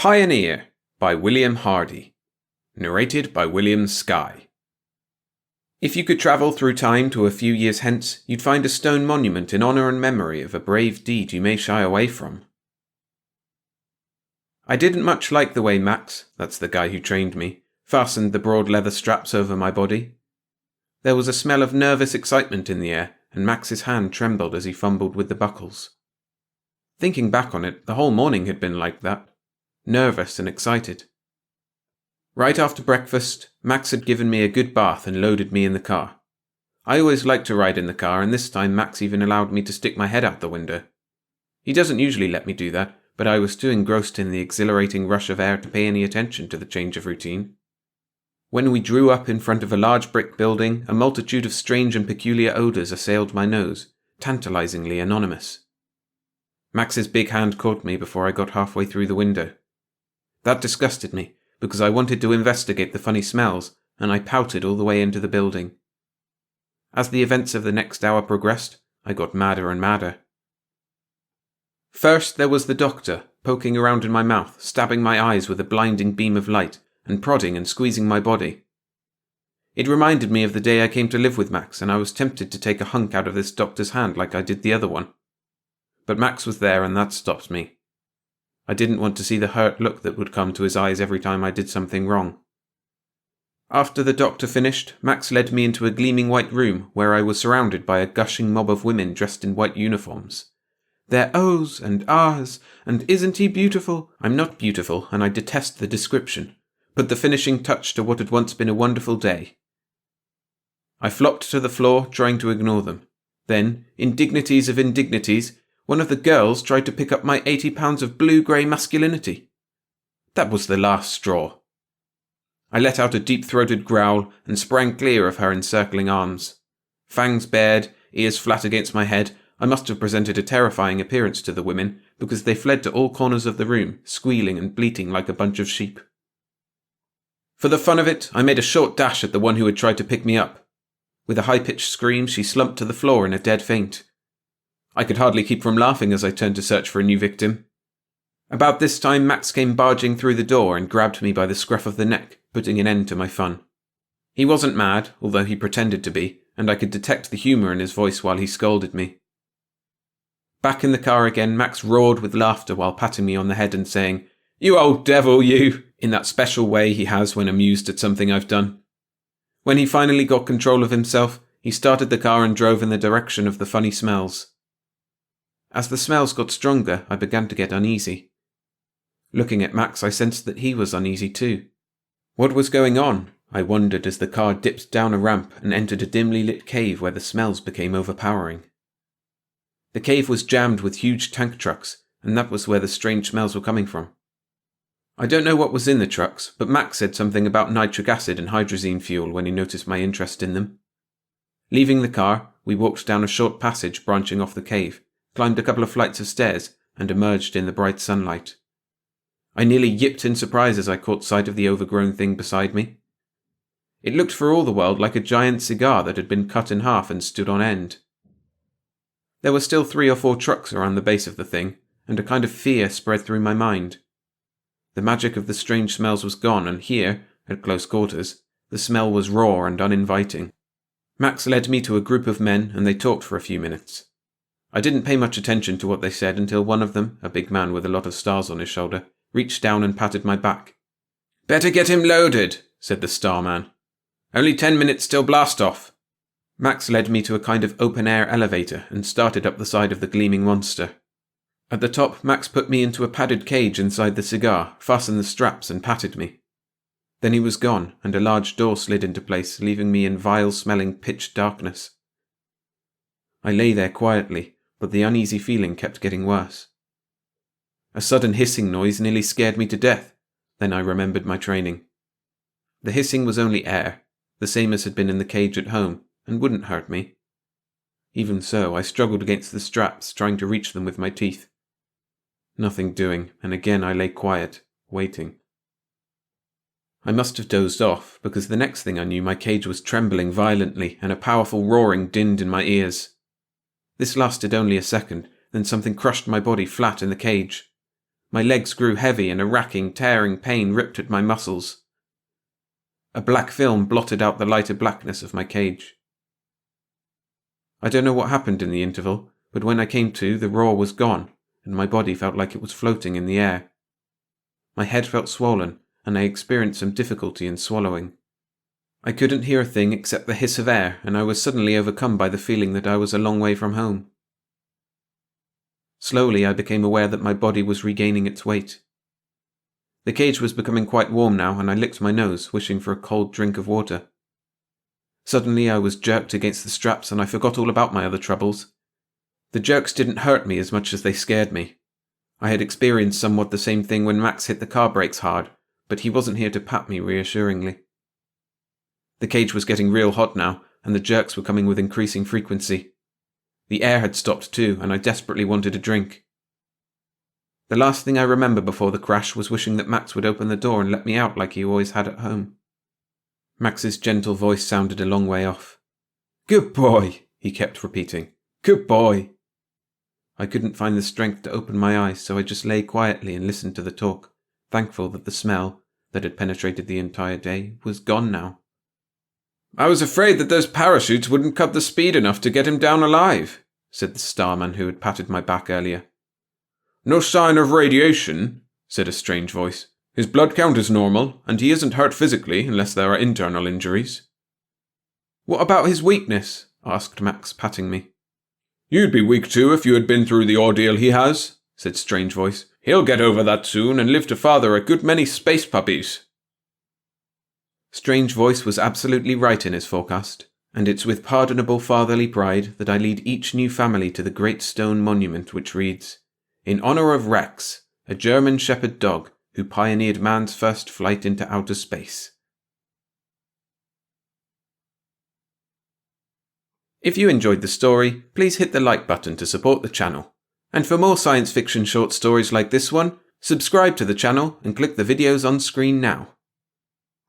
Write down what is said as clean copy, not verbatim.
Pioneer by William Hardy. Narrated by William Skye. If you could travel through time to a few years hence, you'd find a stone monument in honour and memory of a brave deed you may shy away from. I didn't much like the way Max, that's the guy who trained me, fastened the broad leather straps over my body. There was a smell of nervous excitement in the air, and Max's hand trembled as he fumbled with the buckles. Thinking back on it, the whole morning had been like that. Nervous and excited. Right after breakfast, Max had given me a good bath and loaded me in the car. I always liked to ride in the car, and this time Max even allowed me to stick my head out the window. He doesn't usually let me do that, but I was too engrossed in the exhilarating rush of air to pay any attention to the change of routine. When we drew up in front of a large brick building, a multitude of strange and peculiar odours assailed my nose, tantalizingly anonymous. Max's big hand caught me before I got halfway through the window. That disgusted me, because I wanted to investigate the funny smells, and I pouted all the way into the building. As the events of the next hour progressed, I got madder and madder. First there was the doctor, poking around in my mouth, stabbing my eyes with a blinding beam of light, and prodding and squeezing my body. It reminded me of the day I came to live with Max, and I was tempted to take a hunk out of this doctor's hand like I did the other one. But Max was there, and that stopped me. I didn't want to see the hurt look that would come to his eyes every time I did something wrong. After the doctor finished, Max led me into a gleaming white room where I was surrounded by a gushing mob of women dressed in white uniforms. Their ohs and ahs, and isn't he beautiful? I'm not beautiful, and I detest the description, put the finishing touch to what had once been a wonderful day. I flopped to the floor, trying to ignore them. Then, indignities of indignities, one of the girls tried to pick up my 80 pounds of blue-grey masculinity. That was the last straw. I let out a deep-throated growl and sprang clear of her encircling arms. Fangs bared, ears flat against my head, I must have presented a terrifying appearance to the women, because they fled to all corners of the room, squealing and bleating like a bunch of sheep. For the fun of it, I made a short dash at the one who had tried to pick me up. With a high-pitched scream, she slumped to the floor in a dead faint. I could hardly keep from laughing as I turned to search for a new victim. About this time, Max came barging through the door and grabbed me by the scruff of the neck, putting an end to my fun. He wasn't mad, although he pretended to be, and I could detect the humour in his voice while he scolded me. Back in the car again, Max roared with laughter while patting me on the head and saying, "You old devil, you!" in that special way he has when amused at something I've done. When he finally got control of himself, he started the car and drove in the direction of the funny smells. As the smells got stronger, I began to get uneasy. Looking at Max, I sensed that he was uneasy too. What was going on? I wondered as the car dipped down a ramp and entered a dimly lit cave where the smells became overpowering. The cave was jammed with huge tank trucks, and that was where the strange smells were coming from. I don't know what was in the trucks, but Max said something about nitric acid and hydrazine fuel when he noticed my interest in them. Leaving the car, we walked down a short passage branching off the cave, climbed a couple of flights of stairs, and emerged in the bright sunlight. I nearly yipped in surprise as I caught sight of the overgrown thing beside me. It looked for all the world like a giant cigar that had been cut in half and stood on end. There were still 3 or 4 trucks around the base of the thing, and a kind of fear spread through my mind. The magic of the strange smells was gone, and here, at close quarters, the smell was raw and uninviting. Max led me to a group of men, and they talked for a few minutes. I didn't pay much attention to what they said until one of them, a big man with a lot of stars on his shoulder, reached down and patted my back. "Better get him loaded," said the star man. "Only 10 minutes till blast off." Max led me to a kind of open-air elevator and started up the side of the gleaming monster. At the top, Max put me into a padded cage inside the cigar, fastened the straps and patted me. Then he was gone, and a large door slid into place, leaving me in vile-smelling pitch darkness. I lay there quietly, but the uneasy feeling kept getting worse. A sudden hissing noise nearly scared me to death. Then I remembered my training. The hissing was only air, the same as had been in the cage at home, and wouldn't hurt me. Even so, I struggled against the straps, trying to reach them with my teeth. Nothing doing, and again I lay quiet, waiting. I must have dozed off, because the next thing I knew my cage was trembling violently, and a powerful roaring dinned in my ears. This lasted only a second, then something crushed my body flat in the cage. My legs grew heavy and a racking, tearing pain ripped at my muscles. A black film blotted out the lighter blackness of my cage. I don't know what happened in the interval, but when I came to, the roar was gone, and my body felt like it was floating in the air. My head felt swollen, and I experienced some difficulty in swallowing. I couldn't hear a thing except the hiss of air, and I was suddenly overcome by the feeling that I was a long way from home. Slowly, I became aware that my body was regaining its weight. The cage was becoming quite warm now, and I licked my nose, wishing for a cold drink of water. Suddenly, I was jerked against the straps, and I forgot all about my other troubles. The jerks didn't hurt me as much as they scared me. I had experienced somewhat the same thing when Max hit the car brakes hard, but he wasn't here to pat me reassuringly. The cage was getting real hot now, and the jerks were coming with increasing frequency. The air had stopped too, and I desperately wanted a drink. The last thing I remember before the crash was wishing that Max would open the door and let me out like he always had at home. Max's gentle voice sounded a long way off. "Good boy," he kept repeating. "Good boy." I couldn't find the strength to open my eyes, so I just lay quietly and listened to the talk, thankful that the smell, that had penetrated the entire day, was gone now. "I was afraid that those parachutes wouldn't cut the speed enough to get him down alive," said the starman who had patted my back earlier. "No sign of radiation," said a strange voice. "His blood count is normal, and he isn't hurt physically unless there are internal injuries." "What about his weakness?" asked Max, patting me. "You'd be weak too if you had been through the ordeal he has," said Strange Voice. "He'll get over that soon and live to father a good many space puppies." Strange Voice was absolutely right in his forecast, and it's with pardonable fatherly pride that I lead each new family to the great stone monument which reads, "In honor of Rex, a German shepherd dog who pioneered man's first flight into outer space." If you enjoyed the story, please hit the like button to support the channel. And for more science fiction short stories like this one, subscribe to the channel and click the videos on screen now.